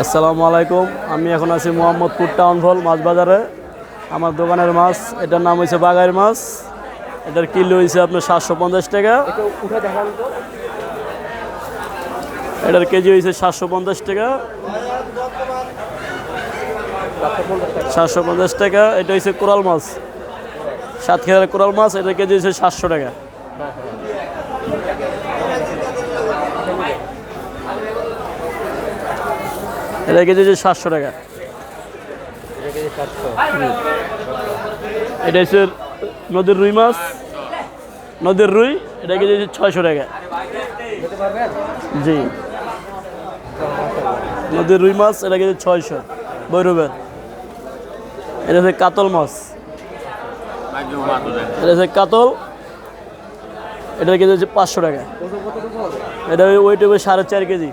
আসসালামু আলাইকুম। আমি এখন আছি মোহাম্মদপুর টাউন হল মাছ বাজারে। আমার দোকানের মাছ, এটার নাম হয়েছে বাগাইর মাছ। এটার কিলো হয়েছে আপনার 750 টাকা। এটার কেজি হয়েছে 750 টাকা। 750 টাকা। এটা হয়েছে কোরাল মাছ, সাতক্ষীরার কোরাল মাছ। এটার কেজি হয়েছে 700 টাকা। এটা কেজি হচ্ছে 700 টাকা। এটা হচ্ছে নদীর রুই মাছ, নদীর রুই। এটা কেজি হচ্ছে 600 টাকা। জি, নদীর রুই মাছ। এটা কেজি 600 বৈরবের। এটা হচ্ছে কাতল মাছ, এটা হচ্ছে কাতল। এটা কেজি হচ্ছে 500 টাকা। এটা ওইটা হবে 4.5 কেজি।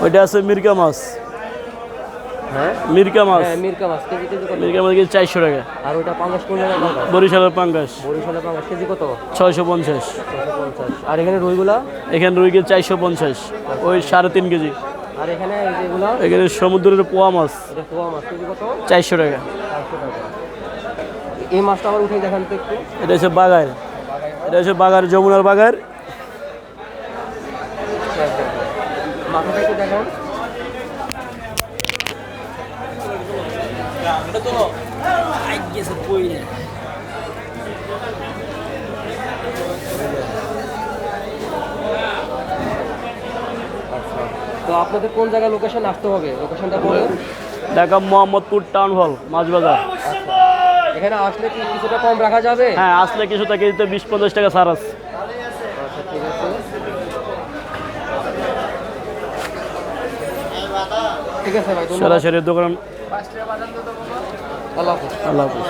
ওইটা আছে মিরকা মাছ। মিরকা মাছ, মিরকা মাছ কেজি কত? মিরকা মাছ কেজি 400 টাকা। আর ওটা পাঙ্গাস কোন জায়গায় পাঙ্গাস? বরিশালের পাঙ্গাস বরিশালের পাঙ্গাস কেজি কত? 650। 650। আর এখানে রুইগুলা? এখানে রুই কেজি 450, ওই 3.5 কেজি। আর এখানে যেগুলো এখানে সমুদ্রের পোয়া মাছ, এটা পোয়া মাছ কেজি কত? 400 টাকা। 400 টাকা। এই মাছটা আবার উঠে দেখান তো একটু। এটা হচ্ছে বাগার। এটা হচ্ছে বাগার, যমুনার বাগার। মাথাটা একটু দেখান। তো আপনাদের কোন জায়গায় লোকেশন আসতে হবে? লোকেশনটা বলেন। ঢাকা মোহাম্মদপুর টাউন হল মাছ বাজার। এখানে আসলে কি কিছুটা কম রাখা যাবে? হ্যাঁ, আসলে কিছুটা কেজিতে 20-50 টাকা ছাড় আছে। আচ্ছা, ঠিক আছে। ঠিক আছে ভাই, ধন্যবাদ। সরাসরি দোকান। আল্লাহ হাফেজ। আল্লাহ হাফিজ।